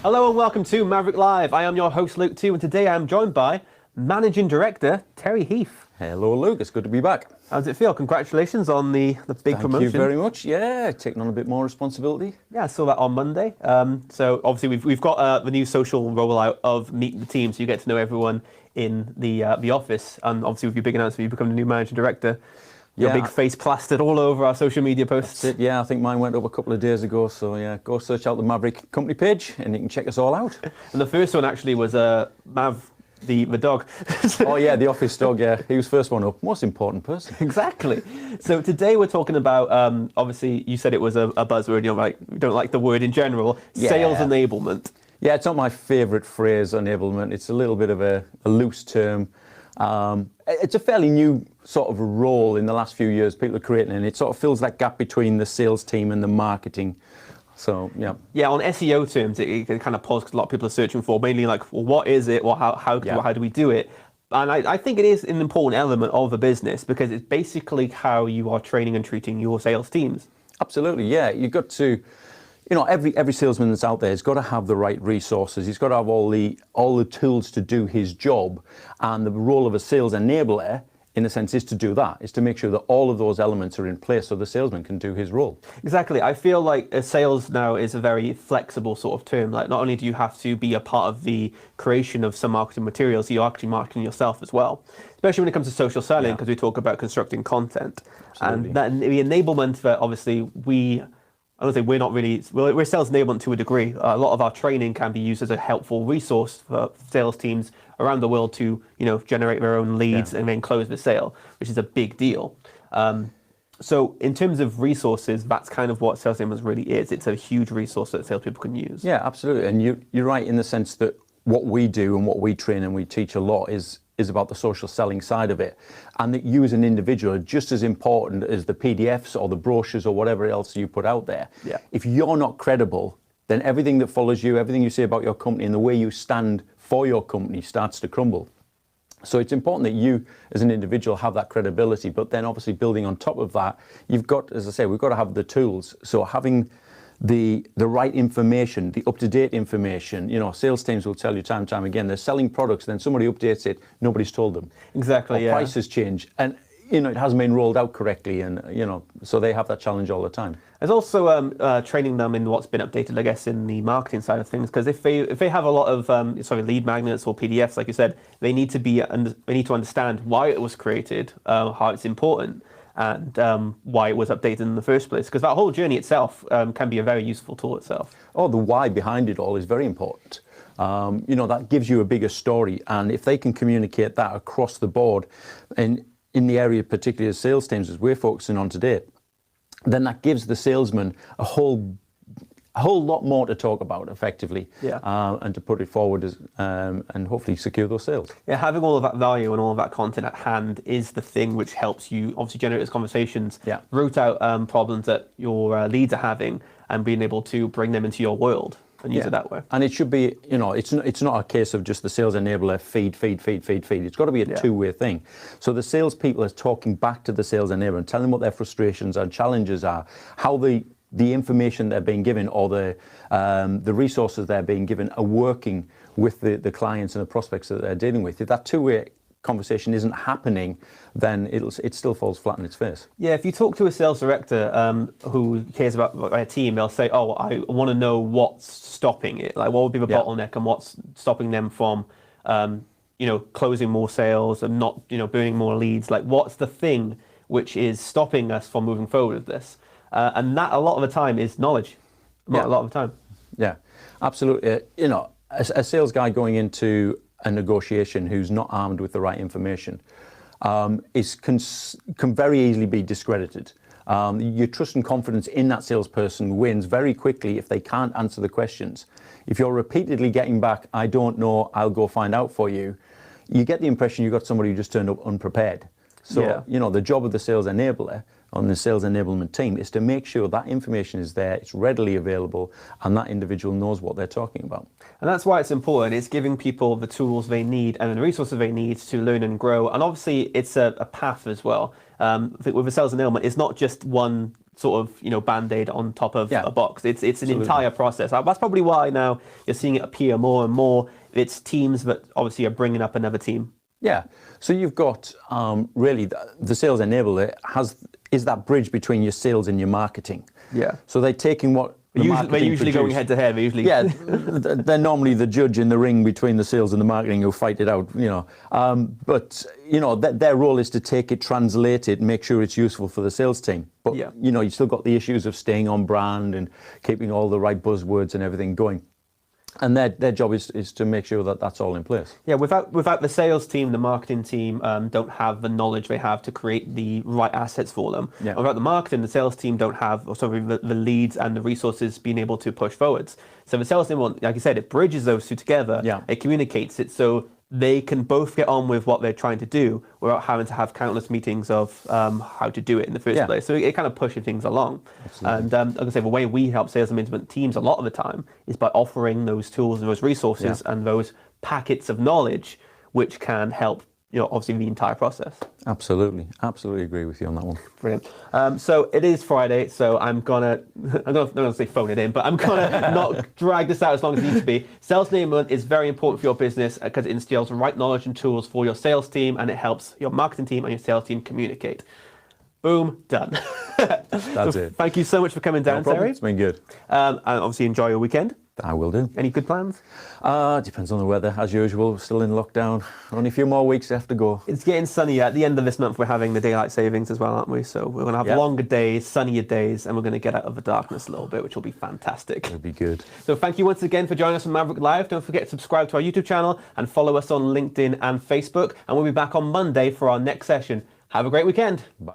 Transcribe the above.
Hello and welcome to Maverrik Live. I am your host Luke 2 and today I am joined by Managing Director Terry Heath. Hello Luke, it's good to be back. How does it feel? Congratulations on the big promotion. Thank you very much. Yeah, taking on a bit more responsibility. Yeah, I saw that on Monday. So obviously we've got the new social rollout of Meet the Team, so you get to know everyone in the office. And obviously with your big announcement, you become the new Managing Director. Your big face plastered all over our social media posts. That's it, yeah, I think mine went up a couple of days ago, so yeah, go search out the Maverrik company page and you can check us all out. And the first one actually was Mav, the dog. Oh yeah, the office dog, yeah, he was first one up. Most important person. Exactly. So today we're talking about, obviously you said it was a buzzword, you don't like the word in general, sales enablement. Yeah, it's not my favourite phrase, enablement. It's a little bit of a loose term. It's a fairly new sort of role in the last few years people are creating, and it sort of fills that gap between the sales team and the marketing. So, yeah. Yeah, on SEO terms, it kind of paused because a lot of people are searching for mainly like, well, what is it? Well, how do we do it? And I think it is an important element of a business because it's basically how you are training and treating your sales teams. Absolutely, yeah. You've got to, every salesman that's out there has got to have the right resources. He's got to have all the tools to do his job. And the role of a sales enabler, in a sense, is to do that, is to make sure that all of those elements are in place so the salesman can do his role. Exactly. I feel like sales now is a very flexible sort of term. Like, not only do you have to be a part of the creation of some marketing materials, you're actually marketing yourself as well, especially when it comes to social selling, because we talk about constructing content. Absolutely. And that, the enablement that obviously I don't think we're sales enablement to a degree. A lot of our training can be used as a helpful resource for sales teams around the world to, generate their own leads and then close the sale, which is a big deal. So in terms of resources, that's kind of what sales enablement really is. It's a huge resource that salespeople can use. Yeah, absolutely. And you're right in the sense that what we do and what we train and we teach a lot is about the social selling side of it. And that you as an individual are just as important as the PDFs or the brochures or whatever else you put out there. Yeah. If you're not credible, then everything that follows you, everything you say about your company and the way you stand for your company starts to crumble. So it's important that you as an individual have that credibility, but then obviously building on top of that, you've got, as I say, we've got to have the tools. So having the right information, the up-to-date information. Sales teams will tell you time and time again, they're selling products, then somebody updates it, nobody's told them. Exactly, or prices change, and it hasn't been rolled out correctly, and so they have that challenge all the time. There's also training them in what's been updated, I guess, in the marketing side of things, because if they have a lot of lead magnets or PDFs, like you said, they need to understand why it was created, how it's important, and why it was updated in the first place, because that whole journey itself can be a very useful tool itself. Oh, the why behind it all is very important. That gives you a bigger story, and if they can communicate that across the board, and in the area particularly as sales teams, as we're focusing on today, then that gives the salesman a whole lot more to talk about effectively, and to put it forward and hopefully secure those sales. Yeah, having all of that value and all of that content at hand is the thing which helps you obviously generate those conversations, root out problems that your leads are having, and being able to bring them into your world and use it that way. And it should be, it's not a case of just the sales enabler feed. It's got to be a two-way thing. So the salespeople are talking back to the sales enabler and telling them what their frustrations and challenges are, how the information they're being given or the resources they're being given are working with the clients and the prospects that they're dealing with. If that two-way conversation isn't happening, then it still falls flat on its face. Yeah, if you talk to a sales director who cares about their team, they'll say, oh, I want to know what's stopping it. Like, what would be the bottleneck and what's stopping them from closing more sales and not burning more leads. Like, what's the thing which is stopping us from moving forward with this? And that a lot of the time is knowledge. A lot of the time. Yeah, absolutely. A sales guy going into a negotiation who's not armed with the right information can very easily be discredited. Your trust and confidence in that salesperson wins very quickly if they can't answer the questions. If you're repeatedly getting back, I don't know, I'll go find out for you, you get the impression you've got somebody who just turned up unprepared. So, the job of the sales enabler on the sales enablement team is to make sure that information is there, it's readily available, and that individual knows what they're talking about. And that's why it's important. It's giving people the tools they need and the resources they need to learn and grow. And obviously, it's a path as well. I think with a sales enablement, it's not just one sort of band-aid on top of Yeah. a box. It's an entire process. That's probably why now you're seeing it appear more and more. It's teams that obviously are bringing up another team. Yeah. So you've got really the sales enabler is that bridge between your sales and your marketing. Yeah. So they're taking what They're usually going head to head. Yeah, they're normally the judge in the ring between the sales and the marketing who fight it out. But their role is to take it, translate it, make sure it's useful for the sales team. But you still got the issues of staying on brand and keeping all the right buzzwords and everything going. And their job is to make sure that that's all in place. Yeah, without the sales team, the marketing team don't have the knowledge they have to create the right assets for them. Yeah. Without the marketing, the sales team don't have the leads and the resources being able to push forwards. So the sales team, like you said, it bridges those two together. Yeah. It communicates it so they can both get on with what they're trying to do without having to have countless meetings of how to do it in the first place. So it kind of pushes things along. Absolutely. And like I say, the way we help sales management teams a lot of the time is by offering those tools and those resources and those packets of knowledge which can help obviously the entire process. Absolutely agree with you on that one. Brilliant. So it is Friday, so I'm not gonna say phone it in, but I'm gonna not drag this out as long as it needs to be. Sales enablement is very important for your business because it instills the right knowledge and tools for your sales team, and it helps your marketing team and your sales team communicate. Boom, done. That's it. Thank you so much for coming down, Terry. It's been good. And obviously enjoy your weekend. I will do. Any good plans? Depends on the weather, as usual. Still in lockdown. Only a few more weeks left to go. It's getting sunnier. At the end of this month, we're having the daylight savings as well, aren't we? So we're going to have longer days, sunnier days, and we're going to get out of the darkness a little bit, which will be fantastic. It'll be good. So thank you once again for joining us on Maverrik Live. Don't forget to subscribe to our YouTube channel and follow us on LinkedIn and Facebook. And we'll be back on Monday for our next session. Have a great weekend. Bye.